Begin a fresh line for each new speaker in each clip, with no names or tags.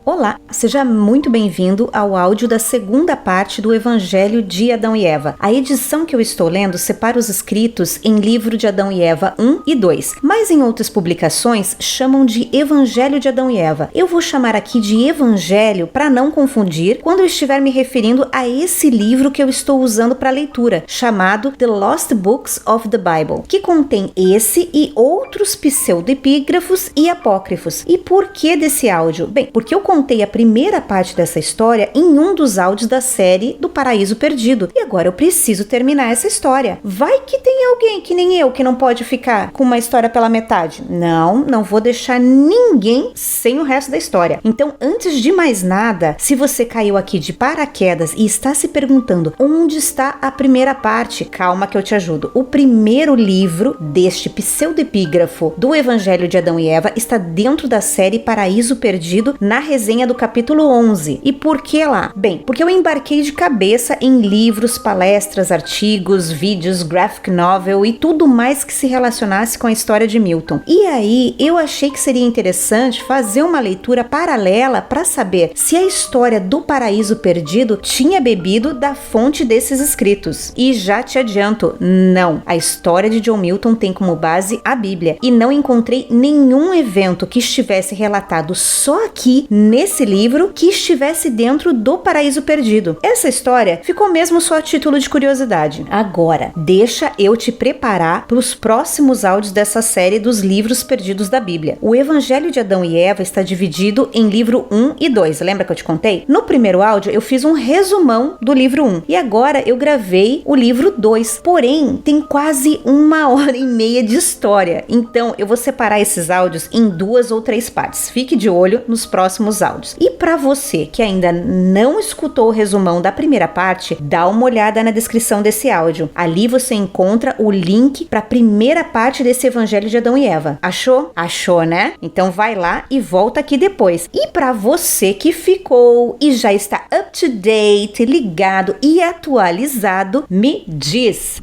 Olá, seja muito bem-vindo ao áudio da segunda parte do Evangelho de Adão e Eva. A edição que eu estou lendo separa os escritos em Livro de Adão e Eva 1 e 2, mas em outras publicações chamam de Evangelho de Adão e Eva. Eu vou chamar aqui de Evangelho para não confundir quando eu estiver me referindo a esse livro que eu estou usando para leitura, chamado The Lost Books of the Bible, que contém esse e outros pseudoepígrafos e apócrifos. E por que desse áudio? Bem, porque eu contei a primeira parte dessa história em um dos áudios da série do Paraíso Perdido. E agora eu preciso terminar essa história. Vai que tem alguém que nem eu que não pode ficar com uma história pela metade. Não vou deixar ninguém sem o resto da história. Então, antes de mais nada, se você caiu aqui de paraquedas e está se perguntando onde está a primeira parte, calma que eu te ajudo. O primeiro livro deste pseudoepígrafo do Evangelho de Adão e Eva está dentro da série Paraíso Perdido, na resenha do capítulo 11. E por que lá? Bem, porque eu embarquei de cabeça em livros, palestras, artigos, vídeos, graphic novel e tudo mais que se relacionasse com a história de Milton. E aí, eu achei que seria interessante fazer uma leitura paralela para saber se a história do Paraíso Perdido tinha bebido da fonte desses escritos. E já te adianto, não. A história de John Milton tem como base a Bíblia. E não encontrei nenhum evento que estivesse relatado só aqui nesse livro que estivesse dentro do Paraíso Perdido. Essa história ficou mesmo só a título de curiosidade. Agora, deixa eu te preparar para os próximos áudios dessa série dos livros perdidos da Bíblia. O Evangelho de Adão e Eva está dividido em livro 1 e 2. Lembra que eu te contei? No primeiro áudio eu fiz um resumão do livro 1 e agora eu gravei o livro 2. Porém, tem quase 1h30 de história. Então, eu vou separar esses áudios em 2 ou 3 partes. Fique de olho nos próximos áudios. E para você que ainda não escutou o resumão da primeira parte, dá uma olhada na descrição desse áudio. Ali você encontra o link para a primeira parte desse Evangelho de Adão e Eva. Achou? Achou, né? Então vai lá e volta aqui depois. E para você que ficou e já está up to date, ligado e atualizado, me diz.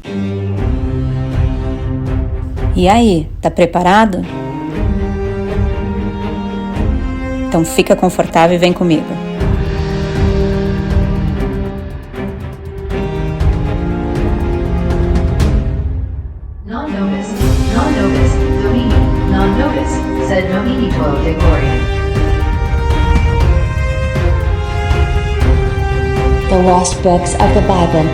E aí, tá preparado? Então fica confortável e vem comigo.
Non-novus, domini, non-novus, sed domini tuo de gloria.
The Lost Books of the Bible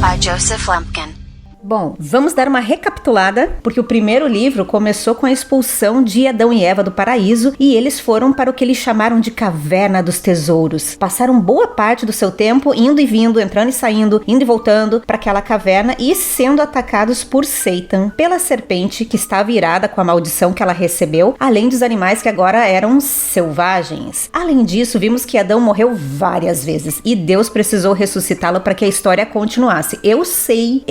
by Joseph Lumpkin.
Bom, vamos dar uma recapitulada, porque o primeiro livro começou com a expulsão de Adão e Eva do paraíso e eles foram para o que eles chamaram de Caverna dos Tesouros. Passaram boa parte do seu tempo indo e vindo, entrando e saindo, indo e voltando para aquela caverna e sendo atacados por Satan, pela serpente que estava irada com a maldição que ela recebeu, além dos animais que agora eram selvagens. Além disso, vimos que Adão morreu várias vezes e Deus precisou ressuscitá-lo para que a história continuasse. Eu sei.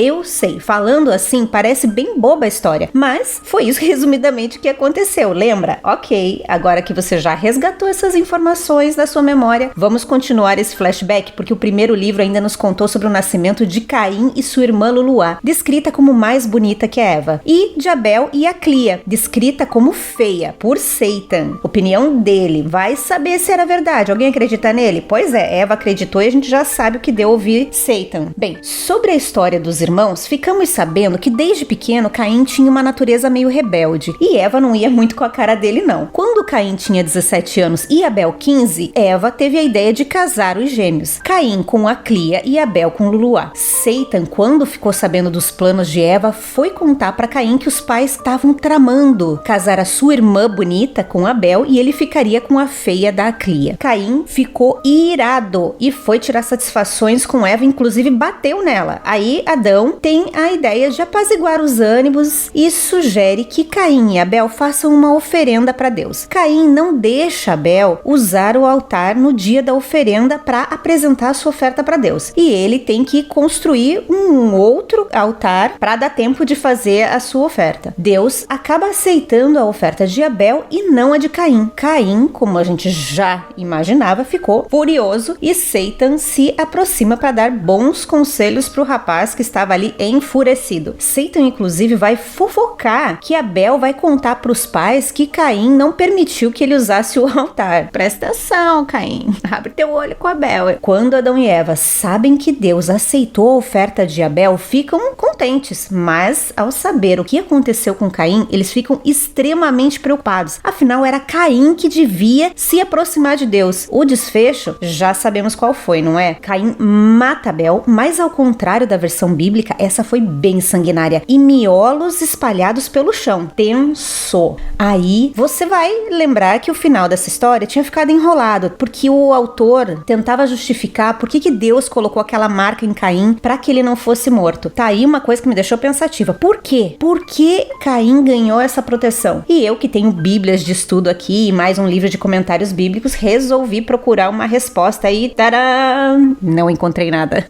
Falando assim, parece bem boba a história, mas foi isso resumidamente que aconteceu, lembra? Ok, agora que você já resgatou essas informações da sua memória, vamos continuar esse flashback, porque o primeiro livro ainda nos contou sobre o nascimento de Caim e sua irmã Luluá, descrita como mais bonita que Eva, e de Abel e Aclia, descrita como feia por Satan. Opinião dele, vai saber se era verdade. Alguém acredita nele? Pois é, Eva acreditou e a gente já sabe o que deu ouvir Satan. Bem, sobre a história dos irmãos, ficamos sabendo que desde pequeno Caim tinha uma natureza meio rebelde e Eva não ia muito com a cara dele não. Quando Caim tinha 17 anos e Abel 15, Eva teve a ideia de casar os gêmeos, Caim com Aclia e Abel com Luluá. Satan, quando ficou sabendo dos planos de Eva, foi contar para Caim que os pais estavam tramando casar a sua irmã bonita com Abel e ele ficaria com a feia da Aclia. Caim ficou irado e foi tirar satisfações com Eva, inclusive bateu nela. Aí Adão tem a ideia de apaziguar os ânimos e sugere que Caim e Abel façam uma oferenda para Deus. Caim não deixa Abel usar o altar no dia da oferenda para apresentar a sua oferta para Deus. E ele tem que construir um outro altar para dar tempo de fazer a sua oferta. Deus acaba aceitando a oferta de Abel e não a de Caim. Caim, como a gente já imaginava, ficou furioso e Satan se aproxima para dar bons conselhos para o rapaz que estava ali em enfurecido. Satan, inclusive, vai fofocar que Abel vai contar para os pais que Caim não permitiu que ele usasse o altar. Presta atenção, Caim. Abre teu olho com Abel. Quando Adão e Eva sabem que Deus aceitou a oferta de Abel, ficam contentes, mas ao saber o que aconteceu com Caim, eles ficam extremamente preocupados. Afinal, era Caim que devia se aproximar de Deus. O desfecho, já sabemos qual foi, não é? Caim mata Abel, mas ao contrário da versão bíblica, essa foi bem sanguinária e miolos espalhados pelo chão. Tenso. Aí você vai lembrar que o final dessa história tinha ficado enrolado, porque o autor tentava justificar por que Deus colocou aquela marca em Caim para que ele não fosse morto. Tá aí uma coisa que me deixou pensativa. Por quê? Por que Caim ganhou essa proteção? E eu, que tenho bíblias de estudo aqui e mais um livro de comentários bíblicos, resolvi procurar uma resposta e tadã! Não encontrei nada.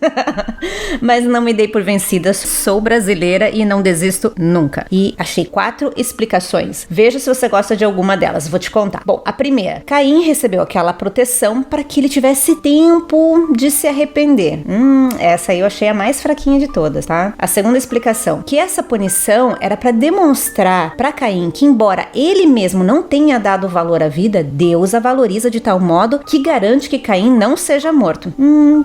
Mas não me dei por vencida. Sou brasileira e não desisto nunca. E achei 4 explicações. Veja se você gosta de alguma delas. Vou te contar. Bom, a primeira. Caim recebeu aquela proteção para que ele tivesse tempo de se arrepender. Essa aí eu achei a mais fraquinha de todas, tá? A segunda explicação. Que essa punição era para demonstrar para Caim que, embora ele mesmo não tenha dado valor à vida, Deus a valoriza de tal modo que garante que Caim não seja morto.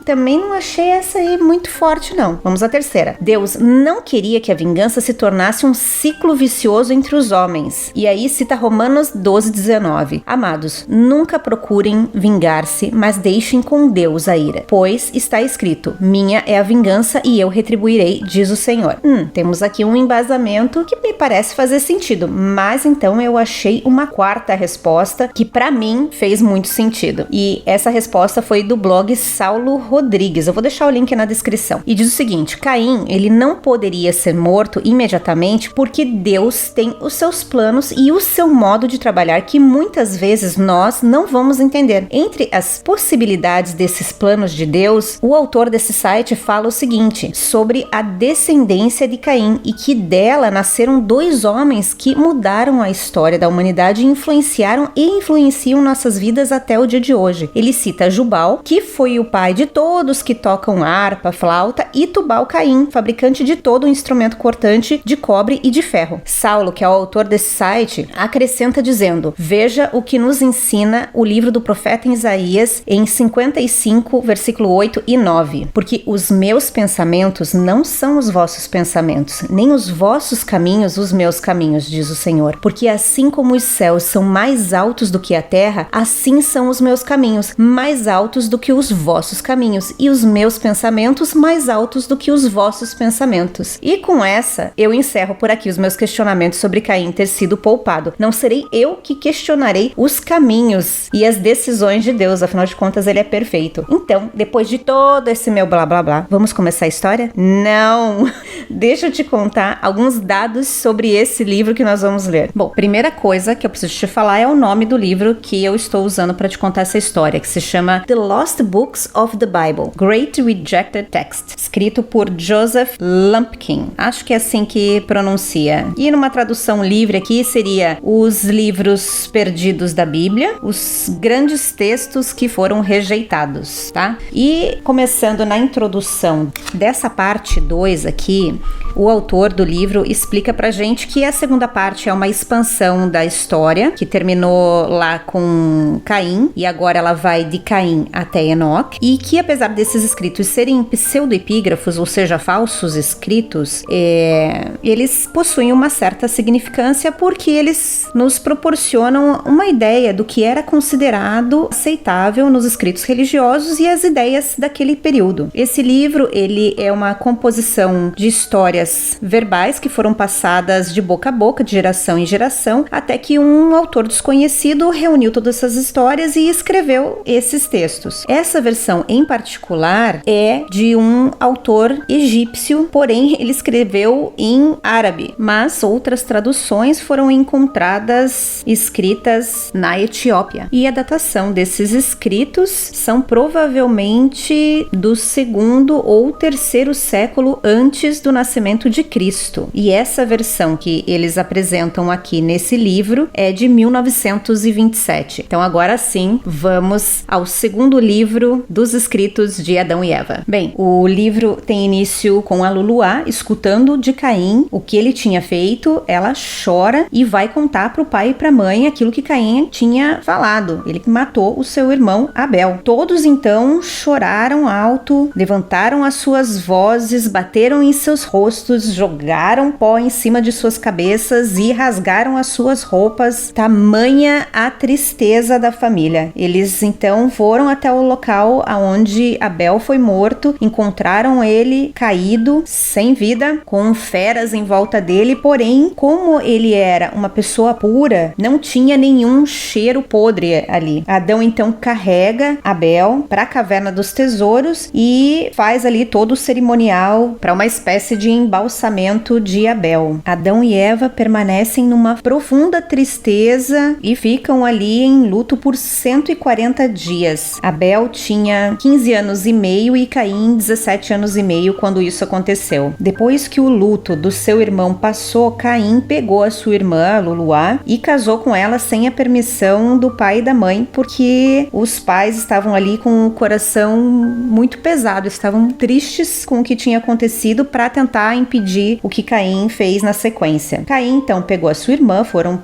Também não achei essa aí muito forte, não. Vamos à terceira. Deus não queria que a vingança se tornasse um ciclo vicioso entre os homens. E aí cita Romanos 12:19. Amados, nunca procurem vingar-se, mas deixem com Deus a ira. Pois está escrito, minha é a vingança e eu retribuirei, diz o Senhor. Temos aqui um embasamento que me parece fazer sentido, mas então eu achei uma quarta resposta que pra mim fez muito sentido. E essa resposta foi do blog Saulo Rodrigues. Eu vou deixar o link na descrição. E diz o seguinte: Caim, ele não poderia ser morto imediatamente porque Deus tem os seus planos e o seu modo de trabalhar que muitas vezes nós não vamos entender. Entre as possibilidades desses planos de Deus, o autor desse site fala o seguinte, sobre a descendência de Caim e que dela nasceram 2 homens que mudaram a história da humanidade e influenciaram e influenciam nossas vidas até o dia de hoje. Ele cita Jubal, que foi o pai de todos que tocam harpa, flauta, e Tubal-Caim, fabricante de todo o instrumento cortante de cobre e de ferro. Saulo, que é o autor desse site, acrescenta dizendo: veja o que nos ensina o livro do profeta Isaías em 55, versículo 8 e 9. Porque os meus pensamentos não são os vossos pensamentos, nem os vossos caminhos os meus caminhos, diz o Senhor. Porque assim como os céus são mais altos do que a terra, assim são os meus caminhos, mais altos do que os vossos caminhos, e os meus pensamentos mais altos do que os vossos pensamentos. E com essa, eu encerro por aqui os meus questionamentos sobre Caim ter sido poupado. Não serei eu que questionarei os caminhos e as decisões de Deus, afinal de contas ele é perfeito. Então, depois de todo esse meu blá blá blá, vamos começar a história? Não! Deixa eu te contar alguns dados sobre esse livro que nós vamos ler. Bom, primeira coisa que eu preciso te falar é o nome do livro que eu estou usando para te contar essa história, que se chama The Lost Books of the Bible, Great Rejected Text, escrito por Joseph Lumpkin. Acho que é assim que pronuncia. E numa tradução livre aqui seria os livros perdidos da Bíblia, os grandes textos que foram rejeitados, tá? E começando na introdução dessa parte 2 aqui, o autor do livro explica pra gente que a segunda parte é uma expansão da história, que terminou lá com Caim, e agora ela vai de Caim até Enoque, e que apesar desses escritos serem pseudoepígrafos, ou seja, falsos escritos, eles possuem uma certa significância porque eles nos proporcionam uma ideia do que era considerado aceitável nos escritos religiosos e as ideias daquele período. Esse livro, ele é uma composição de histórias verbais que foram passadas de boca a boca, de geração em geração, até que um autor desconhecido reuniu todas essas histórias e escreveu esses textos. Essa versão em particular é de um autor egípcio, porém ele escreveu em árabe, mas outras traduções foram encontradas escritas na Etiópia. E a datação desses escritos são provavelmente do 2º ou 3º século antes do nascimento de Cristo. E essa versão que eles apresentam aqui nesse livro é de 1927. Então agora sim, vamos ao 2º livro dos escritos de Adão e Eva. Bem, o livro tem início com a lua Luluá, escutando de Caim o que ele tinha feito, ela chora e vai contar pro pai e pra mãe aquilo que Caim tinha falado. Ele matou o seu irmão Abel. Todos então choraram alto, levantaram as suas vozes, bateram em seus rostos, jogaram pó em cima de suas cabeças e rasgaram as suas roupas. Tamanha a tristeza da família. Eles então foram até o local onde Abel foi morto, encontraram ele caído, sem vida, com feras em volta dele, porém, como ele era uma pessoa pura, não tinha nenhum cheiro podre ali. Adão então carrega Abel para a caverna dos tesouros e faz ali todo o cerimonial para uma espécie de embalsamento de Abel. Adão e Eva permanecem numa profunda tristeza e ficam ali em luto por 140 dias. Abel tinha 15 anos e meio e Caim 17 anos e meio quando isso aconteceu. Depois que o luto do seu irmão passou, Caim pegou a sua irmã, Luluá, e casou com ela sem a permissão do pai e da mãe, porque os pais estavam ali com o coração muito pesado, estavam tristes com o que tinha acontecido para tentar impedir o que Caim fez na sequência. Caim então pegou a sua irmã, foram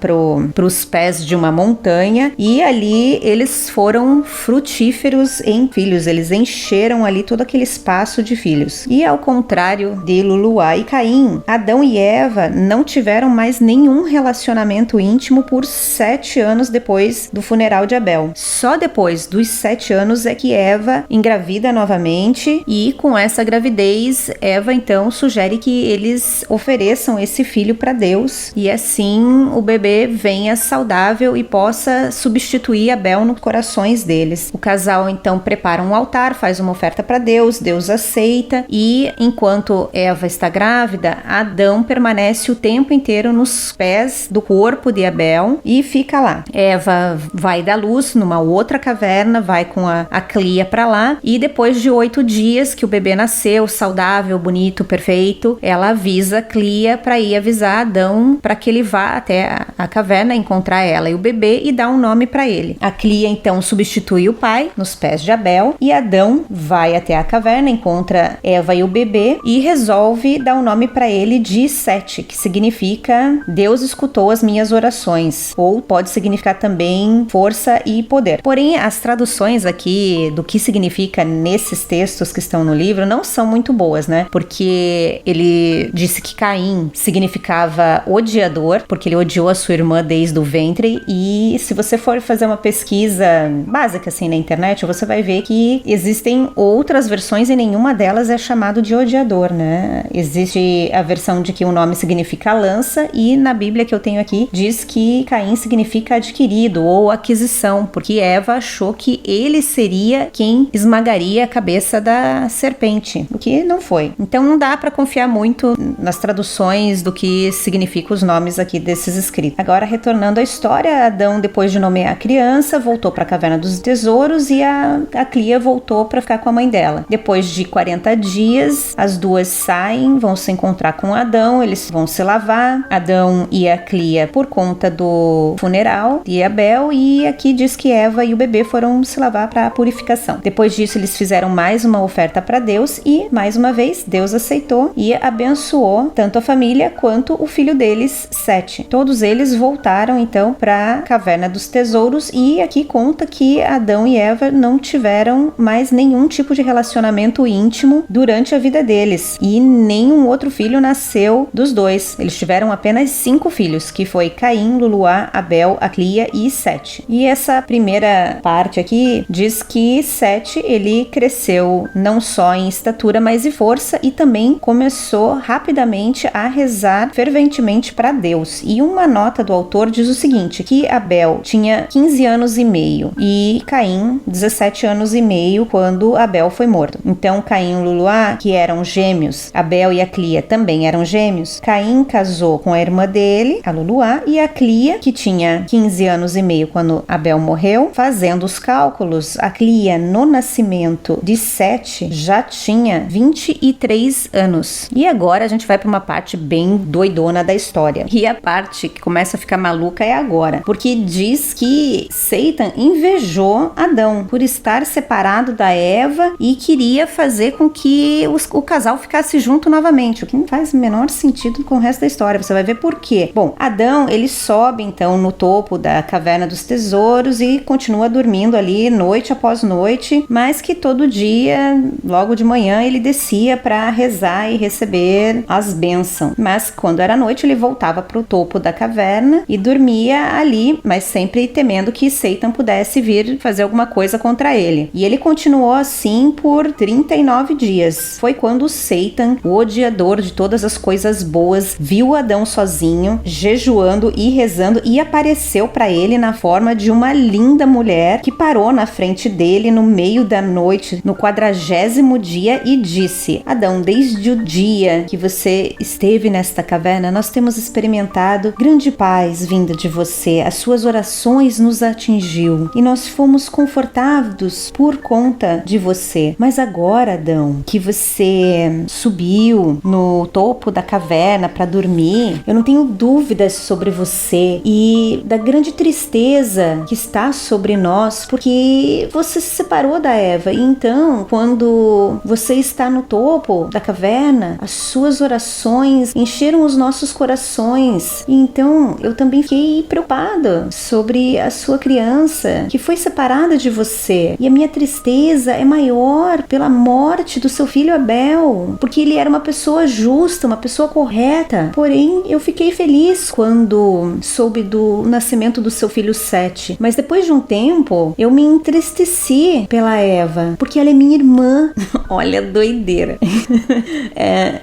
pros pés de uma montanha e ali eles foram frutíferos em filhos, eles encheram ali todo aquele espaço de filhos. E ao contrário de Luluá e Caim, Adão e Eva não tiveram mais nenhum relacionamento íntimo por 7 anos depois do funeral de Abel. Só depois dos 7 anos é que Eva engravida novamente e com essa gravidez, Eva então sugere que eles ofereçam esse filho para Deus e assim o bebê venha saudável e possa substituir Abel nos corações deles. O casal então prepara um altar, faz uma oferta para Deus, Deus aceita e enquanto Eva está grávida, Adão permanece o tempo inteiro nos pés do corpo de Abel e fica lá. Eva vai dar luz numa outra caverna, vai com a cria para lá e depois de 8 dias que o bebê nasceu, saudável, bonito, perfeito, ela avisa a cria para ir avisar Adão para que ele vá até a caverna encontrar ela e o bebê e dar um nome para ele. A cria então substitui o pai nos pés de Abel e Adão vai até a caverna, encontra Eva e o bebê e resolve dar um nome para ele de Sete, que significa Deus escutou as minhas orações, ou pode significar também força e poder. Porém, as traduções aqui do que significa nesses textos que estão no livro não são muito boas, né? Porque ele disse que Caim significava odiador, porque ele odiou a sua irmã desde o ventre, e se você for fazer uma pesquisa básica assim na internet, você vai ver que existem outras versões e nenhuma delas é chamado de odiador, né? Existe a versão de que o nome significa lança e na Bíblia que eu tenho aqui diz que Caim significa adquirido ou aquisição, porque Eva achou que ele seria quem esmagaria a cabeça da serpente, o que não foi. Então não dá para confiar muito nas traduções do que significam os nomes aqui desses escritos. Agora, retornando à história, Adão, depois de nomear a criança, voltou para a caverna dos tesouros e a cria voltou para ficar com a mãe dela. Depois de 40 dias, as duas saem, vão se encontrar com Adão, eles vão se lavar, Adão e a cria por conta do funeral de Abel, e aqui diz que Eva e o bebê foram se lavar para a purificação. Depois disso, eles fizeram mais uma oferta para Deus e, mais uma vez, Deus aceitou e abençoou tanto a família quanto o filho deles, Sete. Todos eles voltaram então para a caverna dos tesouros e aqui conta que Adão e Eva não tiveram mais nenhum tipo de relacionamento íntimo durante a vida deles e nenhum outro filho nasceu dos dois. Eles tiveram apenas 5 filhos, que foi Caim, Luluá, Abel, Aclia e Sete. E essa primeira parte aqui diz que Sete, ele cresceu não só em estatura, mas em força e também começou rapidamente a rezar ferventemente para Deus. E uma nota do autor diz o seguinte, que Abel tinha 15 anos e meio e Caim 17 anos e meio quando Abel foi morto. Então Caim e Luluá, que eram gêmeos, Abel e Aclia também eram gêmeos, Caim casou com a irmã dele, a Luluá, e Aclia, que tinha 15 anos e meio quando Abel morreu. Fazendo os cálculos, Aclia no nascimento de Sete já tinha 23 anos. E agora a gente vai para uma parte bem doidona da história. E a parte que começa a ficar maluca é agora, porque diz que Satan invejou Adão por estar separado da Eva e queria fazer com que o casal ficasse ficasse junto novamente, o que não faz o menor sentido com o resto da história. Você vai ver por quê. Bom, Adão, ele sobe então no topo da caverna dos tesouros e continua dormindo ali noite após noite, mas que todo dia, logo de manhã, ele descia para rezar e receber as bênçãos. Mas quando era noite, ele voltava para o topo da caverna e dormia ali, mas sempre temendo que Satan pudesse vir fazer alguma coisa contra ele. E ele continuou assim por 39 dias. Foi quando Satan, o odiador de todas as coisas boas, viu Adão sozinho, jejuando e rezando, e apareceu para ele na forma de uma linda mulher que parou na frente dele no meio da noite, no 40º dia, e disse: Adão, desde o dia que você esteve nesta caverna, nós temos experimentado grande paz vinda de você. As suas orações nos atingiu e nós fomos confortados por conta de você. Mas agora, Adão, que você subiu no topo da caverna para dormir, eu não tenho dúvidas sobre você e da grande tristeza que está sobre nós, porque você se separou da Eva. E então, quando você está no topo da caverna, as suas orações encheram os nossos corações. E então, eu também fiquei preocupada sobre a sua criança, que foi separada de você. E a minha tristeza é maior pela morte do seu filho Abel, porque ele era uma pessoa justa, uma pessoa correta. Porém, eu fiquei feliz quando soube do nascimento do seu filho Sete. Mas depois de um tempo, eu me entristeci pela Eva, porque ela é minha irmã. Olha a doideira.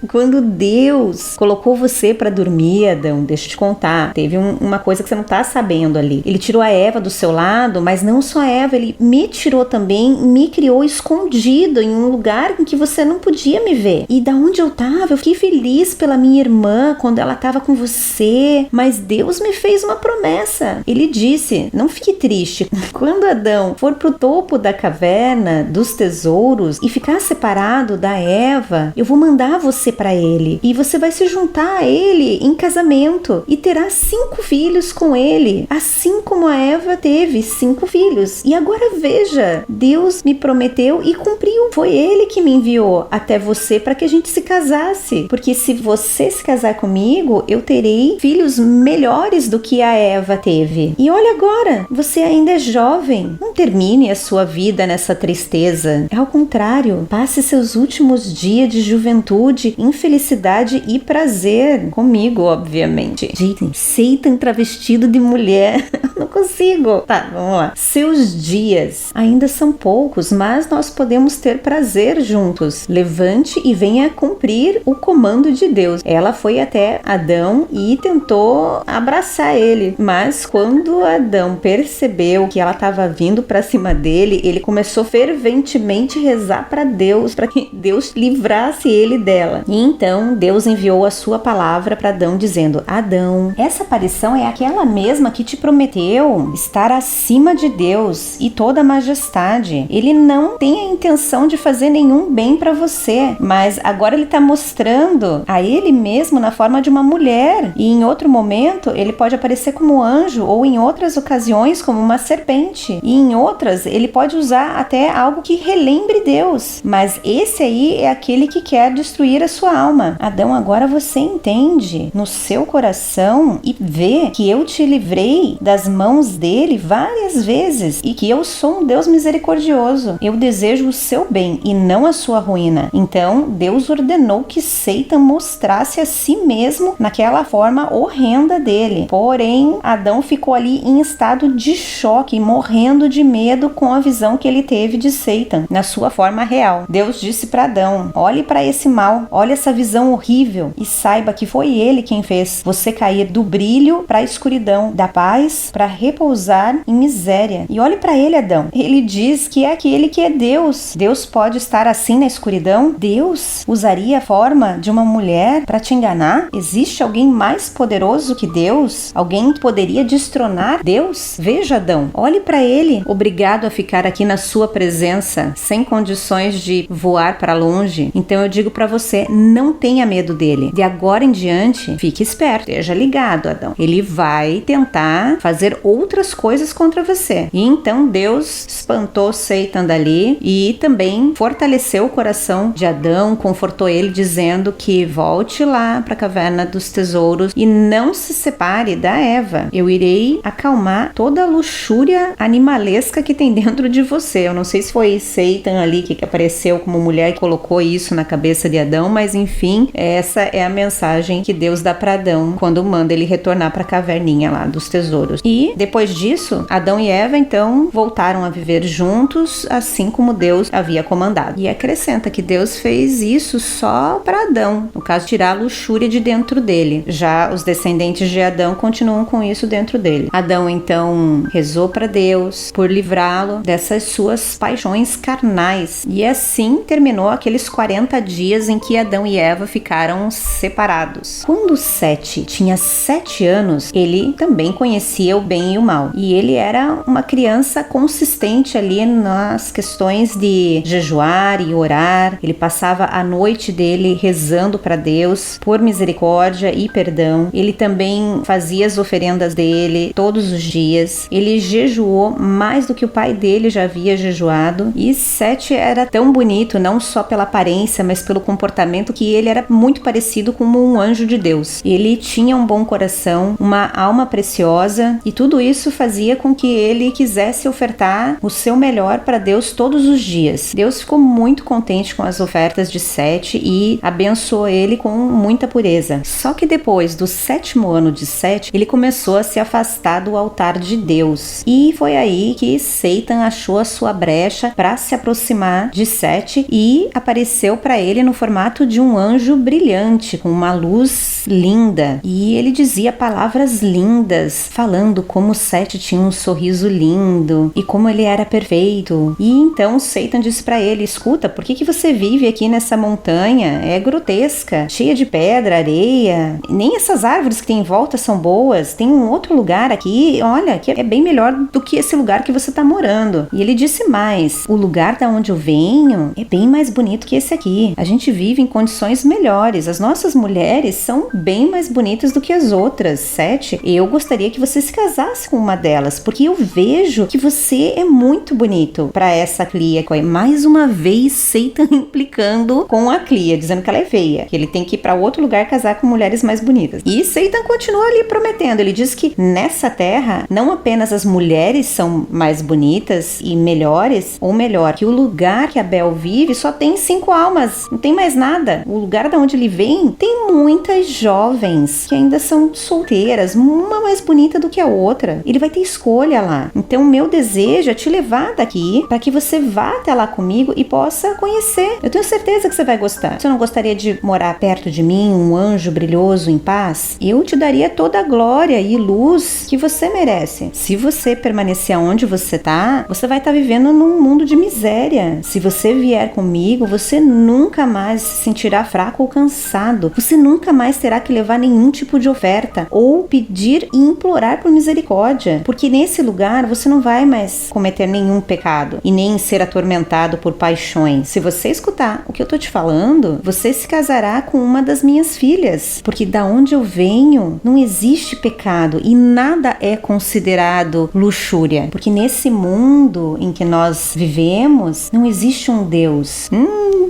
Quando Deus colocou você para dormir, Adão, deixa eu te contar, teve uma coisa que você não tá sabendo ali. Ele tirou a Eva do seu lado, mas não só a Eva, ele me tirou também, me criou escondido em um lugar em que você não podia me ver. E da onde eu tava, eu fiquei feliz pela minha irmã quando ela tava com você, mas Deus me fez uma promessa. Ele disse: não fique triste. Quando Adão for pro topo da caverna dos tesouros e ficar separado da Eva, eu vou mandar você para ele e você vai se juntar a ele em casamento e terá 5 filhos com ele, assim como a Eva teve 5 filhos. E agora veja, Deus me prometeu e cumpriu. Foi ele que me enviou até você para que a gente se casasse, porque se você se casar comigo, eu terei filhos melhores do que a Eva teve. E olha agora, você ainda é jovem. Não termine a sua vida nessa tristeza. Ao contrário, passe seus últimos dias de juventude em felicidade e prazer. Comigo, obviamente. Gente, Satan travestido de mulher. Não consigo. Tá, vamos lá. Seus dias ainda são poucos, mas nós podemos ter prazer juntos. Levante e venha cumprir o comando de Deus. Ela foi até Adão e tentou abraçar ele, mas quando Adão percebeu que ela estava vindo para cima dele, ele começou ferventemente a rezar para Deus, para que Deus livrasse ele dela. E então Deus enviou a sua palavra para Adão dizendo: Adão, essa aparição é aquela mesma que te prometeu estar acima de Deus e toda a majestade. Ele não tem a intenção de fazer nenhum bem para você, mas agora ele está mostrando a ele mesmo na forma de uma mulher, e em outro momento ele pode aparecer como anjo, ou em outras ocasiões como uma serpente, e em outras ele pode usar até algo que relembre Deus, mas esse aí é aquele que quer destruir a sua alma. Adão, agora você entende no seu coração e vê que eu te livrei das mãos dele várias vezes e que eu sou um Deus misericordioso. Eu desejo o seu bem e não a sua ruína. Então Deus ordenou que Satan mostrasse a si mesmo naquela forma horrenda dele. Porém, Adão ficou ali em estado de choque, morrendo de medo com a visão que ele teve de Satan na sua forma real. Deus disse para Adão: olhe para esse mal, olhe essa visão horrível e saiba que foi ele quem fez você cair do brilho para a escuridão, da paz para repousar em miséria. E olhe para ele, Adão. Ele diz que é aquele que é Deus. Deus pode estar assim na escuridão? Deus usaria a forma de uma mulher para te enganar? Existe alguém mais poderoso que Deus? Alguém que poderia destronar Deus? Veja, Adão, olhe para ele, obrigado a ficar aqui na sua presença, sem condições de voar para longe. Então eu digo para você, não tenha medo dele. De agora em diante, fique esperto, esteja ligado, Adão. Ele vai tentar fazer outras coisas contra você. E então Deus espantou Satan dali e também fortaleceu o coração de Adão Adão confortou ele dizendo que volte lá para a caverna dos tesouros e não se separe da Eva. Eu irei acalmar toda a luxúria animalesca que tem dentro de você. Eu não sei se foi Satan ali que apareceu como mulher que colocou isso na cabeça de Adão, mas enfim, essa é a mensagem que Deus dá para Adão quando manda ele retornar para a caverninha lá dos tesouros. E depois disso, Adão e Eva então voltaram a viver juntos, assim como Deus havia comandado. E acrescenta que Deus fez isso só para Adão, no caso, tirar a luxúria de dentro dele. Já os descendentes de Adão continuam com isso dentro dele. Adão então rezou para Deus por livrá-lo dessas suas paixões carnais. E assim terminou aqueles 40 dias em que Adão e Eva ficaram separados. Quando Sete tinha 7 anos, ele também conhecia o bem e o mal. E ele era uma criança consistente ali nas questões de jejuar e orar. Ele passava a noite dele rezando para Deus por misericórdia e perdão. Ele também fazia as oferendas dele todos os dias. Ele jejuou mais do que o pai dele já havia jejuado. E Sete era tão bonito, não só pela aparência, mas pelo comportamento, que ele era muito parecido com um anjo de Deus. Ele tinha um bom coração, uma alma preciosa, e tudo isso fazia com que ele quisesse ofertar o seu melhor para Deus todos os dias. Deus ficou muito contente com as ofertas de Sete e abençoou ele com muita pureza. Só que depois do 7º ano de Sete, ele começou a se afastar do altar de Deus. E foi aí que Satan achou a sua brecha para se aproximar de Sete e apareceu para ele no formato de um anjo brilhante, com uma luz linda. E ele dizia palavras lindas, falando como Sete tinha um sorriso lindo e como ele era perfeito. E então Satan disse para ele: escuta, por que você vive aqui nessa montanha? É grotesca, cheia de pedra, areia. Nem essas árvores que tem em volta são boas. Tem um outro lugar aqui, olha, que é bem melhor do que esse lugar que você tá morando. E ele disse mais: o lugar da onde eu venho é bem mais bonito que esse aqui. A gente vive em condições melhores. As nossas mulheres são bem mais bonitas do que as outras. Sete, eu gostaria que você se casasse com uma delas, porque eu vejo que você é muito bonito para essa Clia. Mais uma vez, Satan implicando com a Clia, dizendo que ela é feia, que ele tem que ir para outro lugar casar com mulheres mais bonitas. E Satan continua ali prometendo. Ele diz que nessa terra, não apenas as mulheres são mais bonitas e melhores, ou melhor, que o lugar que Abel vive só tem 5 almas, não tem mais nada. O lugar da onde ele vem tem muitas jovens que ainda são solteiras, uma mais bonita do que a outra. Ele vai ter escolha lá. Então, meu desejo é te levar daqui para que você vá até lá comigo e possa conhecer. Eu tenho certeza que você vai gostar. Você não gostaria de morar perto de mim, um anjo brilhoso em paz? Eu te daria toda a glória e luz que você merece. Se você permanecer onde você tá, você vai estar vivendo num mundo de miséria. Se você vier comigo, você nunca mais se sentirá fraco ou cansado. Você nunca mais terá que levar nenhum tipo de oferta ou pedir e implorar por misericórdia, porque nesse lugar você não vai mais cometer nenhum pecado e nem ser atormentado por paixões. Se você escutar o que eu tô te falando, você se casará com uma das minhas filhas, porque da onde eu venho não existe pecado e nada é considerado luxúria, porque nesse mundo em que nós vivemos não existe um Deus.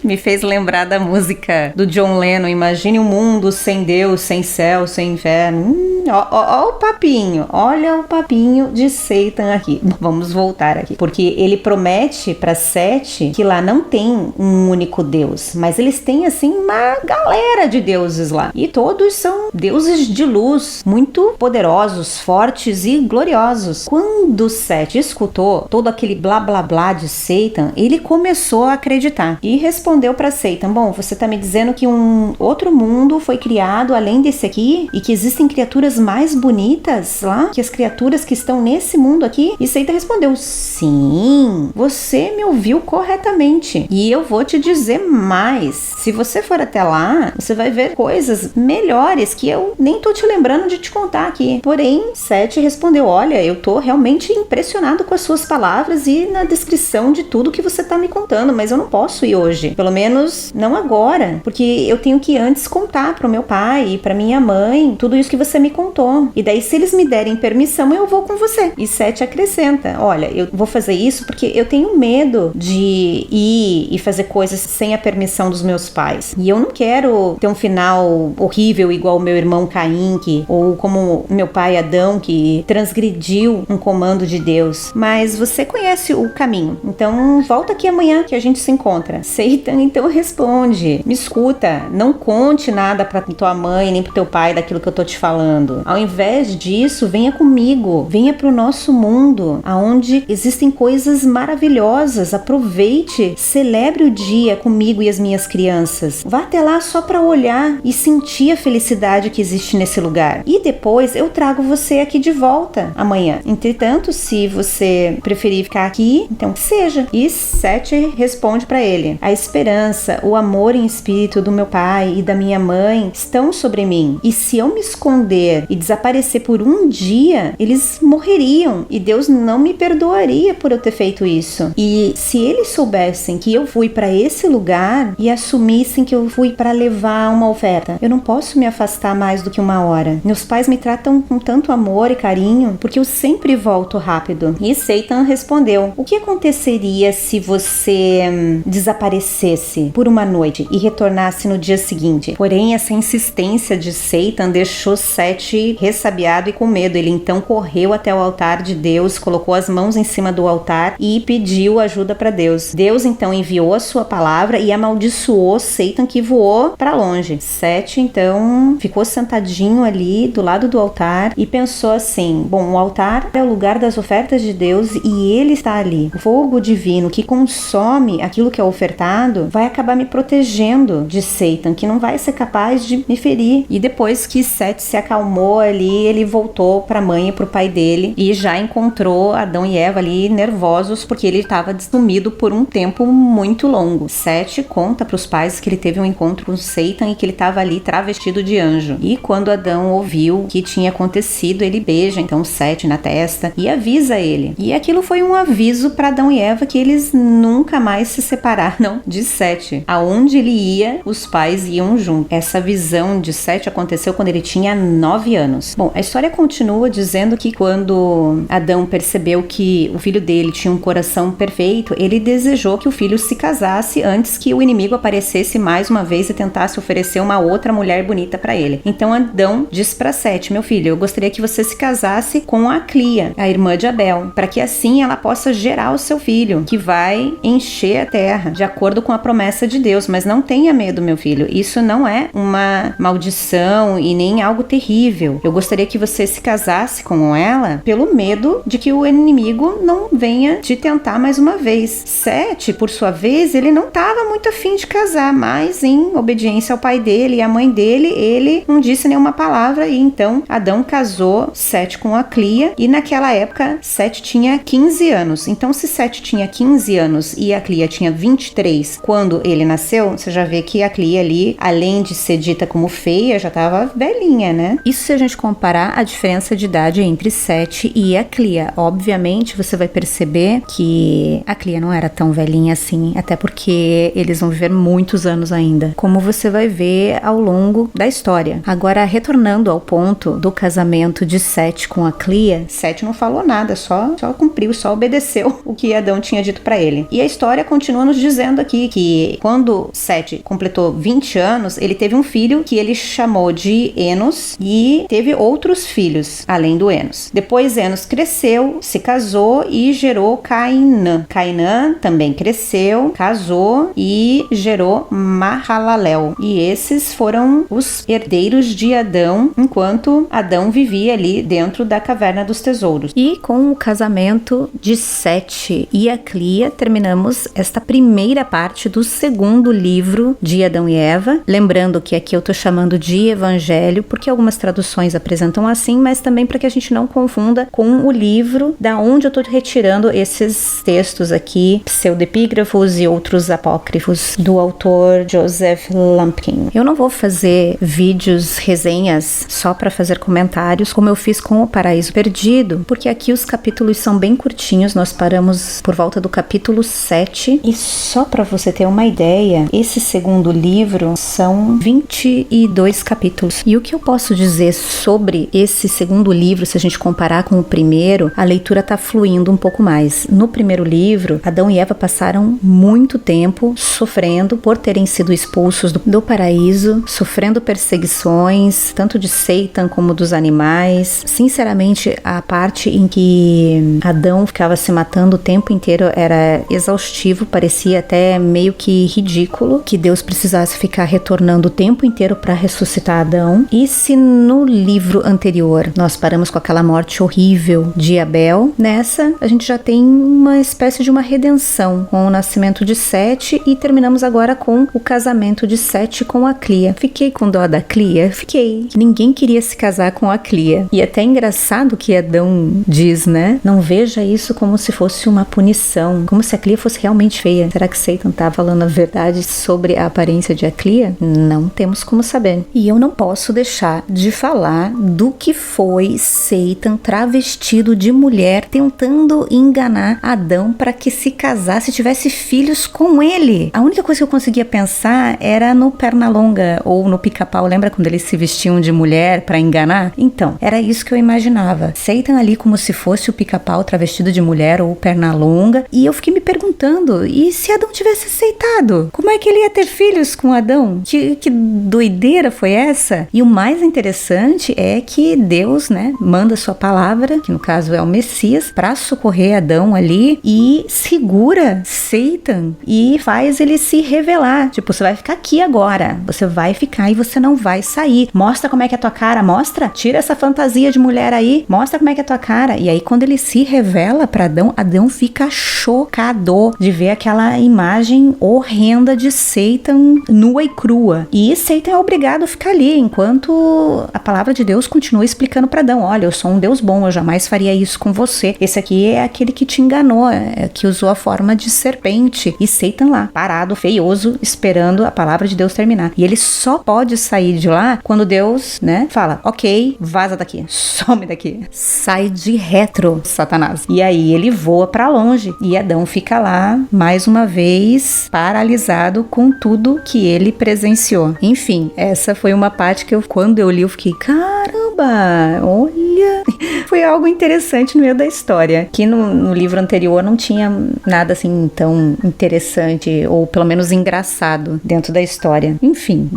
Me fez lembrar da música do John Lennon, Imagine um mundo sem Deus, sem céu, sem inferno. Ó o papinho, olha o papinho de Satan aqui. Vamos voltar aqui, porque ele promete para Sete que lá não tem um único Deus, mas eles têm assim uma galera de deuses lá, e todos são deuses de luz, muito poderosos, fortes e gloriosos. Quando Sete escutou todo aquele blá blá blá de Satan, ele começou a acreditar e respondeu para Satan: bom, você tá me dizendo que um outro mundo foi criado além desse aqui e que existem criaturas mais bonitas lá que as criaturas que estão nesse mundo aqui? E Satan respondeu: sim, você me ouviu corretamente, e eu vou te dizer mais. Se você for até lá, você vai ver coisas melhores que eu nem tô te lembrando de te contar aqui. Porém, Sete respondeu: olha, eu tô realmente impressionado com as suas palavras e na descrição de tudo que você tá me contando, mas eu não posso ir hoje, pelo menos não agora, porque eu tenho que antes contar pro meu pai e pra minha mãe tudo isso que você me contou. contou. E daí, se eles me derem permissão, eu vou com você. E Sete acrescenta: olha, eu vou fazer isso porque eu tenho medo de ir e fazer coisas sem a permissão dos meus pais. E eu não quero ter um final horrível igual o meu irmão Caim, ou como meu pai Adão, que transgrediu um comando de Deus. Mas você conhece o caminho, então volta aqui amanhã que a gente se encontra. Satan então responde: me escuta, não conte nada pra tua mãe nem pro teu pai daquilo que eu tô te falando. Ao invés disso, venha comigo, venha pro nosso mundo, aonde existem coisas maravilhosas. Aproveite, celebre o dia comigo e as minhas crianças. Vá até lá só pra olhar e sentir a felicidade que existe nesse lugar. E depois eu trago você aqui de volta amanhã. Entretanto, se você preferir ficar aqui, então que seja. E Sete responde pra ele: a esperança, o amor em espírito do meu pai e da minha mãe estão sobre mim. E se eu me esconder e desaparecer por um dia, eles morreriam. E Deus não me perdoaria por eu ter feito isso. E se eles soubessem que eu fui pra esse lugar e assumissem que eu fui pra levar uma oferta, eu não posso me afastar mais do que uma hora. Meus pais me tratam com tanto amor e carinho porque eu sempre volto rápido. E Satan respondeu: o que aconteceria se você desaparecesse por uma noite e retornasse no dia seguinte? Porém, essa insistência de Satan deixou Sete ressabiado e com medo. Ele então correu até o altar de Deus, colocou as mãos em cima do altar e pediu ajuda para Deus. Deus então enviou a sua palavra e amaldiçoou Satan, que voou para longe. Sete então ficou sentadinho ali do lado do altar e pensou assim: bom, o altar é o lugar das ofertas de Deus e ele está ali. O fogo divino que consome aquilo que é ofertado vai acabar me protegendo de Satan, que não vai ser capaz de me ferir. E depois que Sete se acalmou ali, ele voltou para a mãe e para o pai dele e já encontrou Adão e Eva ali nervosos porque ele estava sumido por um tempo muito longo. Sete conta para os pais que ele teve um encontro com Satan e que ele estava ali travestido de anjo. E quando Adão ouviu o que tinha acontecido, ele beija então Sete na testa e avisa ele. E aquilo foi um aviso para Adão e Eva que eles nunca mais se separaram de Sete. Aonde ele ia, os pais iam junto. Essa visão de Sete aconteceu quando ele tinha 9 anos. Bom, a história continua dizendo que quando Adão percebeu que o filho dele tinha um coração perfeito, ele desejou que o filho se casasse antes que o inimigo aparecesse mais uma vez e tentasse oferecer uma outra mulher bonita para ele. Então Adão diz para Sete: meu filho, eu gostaria que você se casasse com a Clia, a irmã de Abel, para que assim ela possa gerar o seu filho, que vai encher a terra, de acordo com a promessa de Deus. Mas não tenha medo, meu filho, isso não é uma maldição e nem algo terrível. Eu gostaria que você se casasse com ela pelo medo de que o inimigo não venha te tentar mais uma vez. Sete, por sua vez, ele não estava muito afim de casar, mas em obediência ao pai dele e à mãe dele, ele não disse nenhuma palavra. E então Adão casou Sete com a Clia, e naquela época Sete tinha 15 anos. Então, se Sete tinha 15 anos e a Clia tinha 23 quando ele nasceu, você já vê que a Clia ali, além de ser dita como feia, já estava velhinha, né? Isso se a gente comparar a diferença de idade entre Sete e a Clia. Obviamente, você vai perceber que a Clia não era tão velhinha assim, até porque eles vão viver muitos anos ainda, como você vai ver ao longo da história. Agora, retornando ao ponto do casamento de Sete com a Clia, Sete não falou nada, só cumpriu, só obedeceu o que Adão tinha dito para ele. E a história continua nos dizendo aqui que quando Sete completou 20 anos, ele teve um filho que ele chamou de Enos e teve outros filhos, além do Enos. Depois Enos cresceu, se casou e gerou Cainã. Cainã também cresceu, casou e gerou Mahalalel. E esses foram os herdeiros de Adão, enquanto Adão vivia ali dentro da caverna dos tesouros. E com o casamento de Sete e a Clia, terminamos esta primeira parte do segundo livro de Adão e Eva. Lembrando que aqui eu tô chamando de Evangelho, porque algumas traduções apresentam assim, mas também para que a gente não confunda com o livro da onde eu tô retirando esses textos aqui, pseudepígrafos e outros apócrifos do autor Joseph Lumpkin. Eu não vou fazer vídeos, resenhas só para fazer comentários, como eu fiz com o Paraíso Perdido, porque aqui os capítulos são bem curtinhos, nós paramos por volta do capítulo 7, e só para você ter uma ideia, esse segundo livro são 22 capítulos. E o que eu posso dizer sobre esse segundo livro, se a gente comparar com o primeiro, a leitura está fluindo um pouco mais. No primeiro livro, Adão e Eva passaram muito tempo sofrendo por terem sido expulsos do paraíso, sofrendo perseguições, tanto de Satan como dos animais. Sinceramente, a parte em que Adão ficava se matando o tempo inteiro era exaustivo, parecia até meio que ridículo que Deus precisasse ficar retornando o tempo inteiro para ressuscitar Adão. E se no livro anterior nós paramos com aquela morte horrível de Abel, nessa a gente já tem uma espécie de uma redenção com o nascimento de Sete e terminamos agora com o casamento de Sete com a Clia. Fiquei com dó da Clia? Fiquei. Ninguém queria se casar com a Clia. E até engraçado que Adão diz, né? Não veja isso como se fosse uma punição, como se a Clia fosse realmente feia. Será que Satan tá falando a verdade sobre a aparência de Clia? Não temos como saber. E eu não posso deixar de falar do que foi Satan travestido de mulher tentando enganar Adão para que se casasse e tivesse filhos com ele. A única coisa que eu conseguia pensar era no Pernalonga ou no Pica-Pau. Lembra quando eles se vestiam de mulher para enganar? Então, era isso que eu imaginava. Satan ali como se fosse o Pica-Pau travestido de mulher ou o Pernalonga. E eu fiquei me perguntando, e se Adão tivesse aceitado? Como é que ele ia ter filhos com Adão? Que doideira foi essa? E o mais interessante é que Deus, né, manda sua palavra, que no caso é o Messias, para socorrer Adão ali e segura Satan e faz ele se revelar. Tipo, você vai ficar aqui agora, você vai ficar e você não vai sair. Mostra como é que é a tua cara, mostra. Tira essa fantasia de mulher aí, mostra como é que é a tua cara. E aí quando ele se revela para Adão, Adão fica chocado de ver aquela imagem horrenda de Satan nua e crua. E Satan é obrigado a ficar ali, enquanto a palavra de Deus continua explicando para Adão, olha, eu sou um Deus bom, eu jamais faria isso com você. Esse aqui é aquele que te enganou, que usou a forma de serpente. E Satan lá, parado, feioso, esperando a palavra de Deus terminar. E ele só pode sair de lá quando Deus, né, fala, ok, vaza daqui, some daqui. Sai de retro, Satanás. E aí ele voa para longe. E Adão fica lá, mais uma vez, paralisado com tudo que ele presenciou. Enfim, essa foi uma parte que quando eu li, eu fiquei, caramba, olha, foi algo interessante no meio da história, que no livro anterior não tinha nada assim tão interessante, ou pelo menos engraçado dentro da história. Enfim,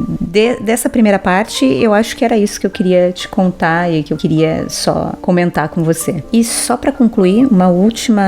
dessa primeira parte, eu acho que era isso que eu queria te contar e que eu queria só comentar com você. E só para concluir, uma última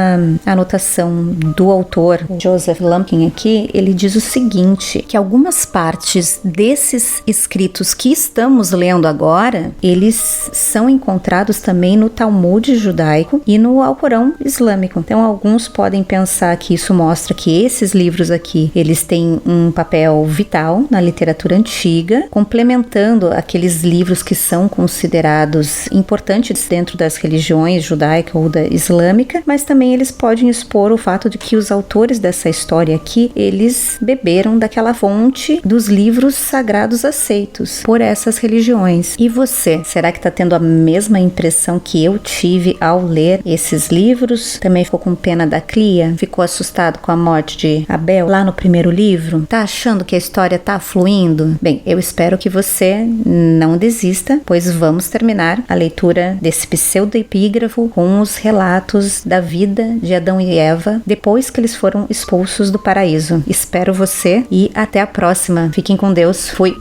anotação do autor, Joseph Lumpkin aqui, ele diz o seguinte, que algumas partes desses escritos que estamos lendo agora, eles são encontrados também no Talmud judaico e no Alcorão islâmico. Então, alguns podem pensar que isso mostra que esses livros aqui, eles têm um papel vital na literatura antiga, complementando aqueles livros que são considerados importantes dentro das religiões judaica ou da islâmica, mas também eles podem expor o fato de que os autores dessa história aqui, eles beberam daquela fonte dos livros sagrados aceitos por essas religiões. E você, será que está tendo a mesma impressão que eu tive ao ler esses livros? Também ficou com pena da Clia? Ficou assustado com a morte de Abel lá no primeiro livro? Tá achando que a história tá fluindo? Bem, eu espero que você não desista, pois vamos terminar a leitura desse pseudoepígrafo com os relatos da vida de Adão e Eva depois que eles foram expulsos do paraíso. Espero você e até a próxima. Fiquem com Deus. Fui!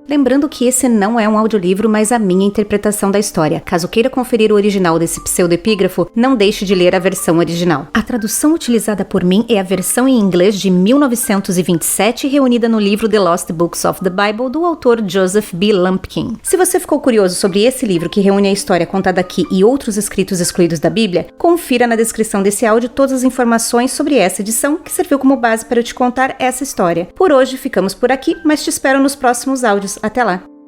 Lembrando que esse não é um audiolivro, mas a minha interpretação da história. Caso queira conferir o original desse pseudoepígrafo, não deixe de ler a versão original. A tradução utilizada por mim é a versão em inglês de 1927, reunida no livro The Lost Books of the Bible, do autor Joseph B. Lumpkin. Se você ficou curioso sobre esse livro que reúne a história contada aqui e outros escritos excluídos da Bíblia, confira na descrição desse áudio todas as informações sobre essa edição que serviu como base para eu te contar essa história. Por hoje ficamos por aqui, mas te espero nos próximos áudios. Até lá!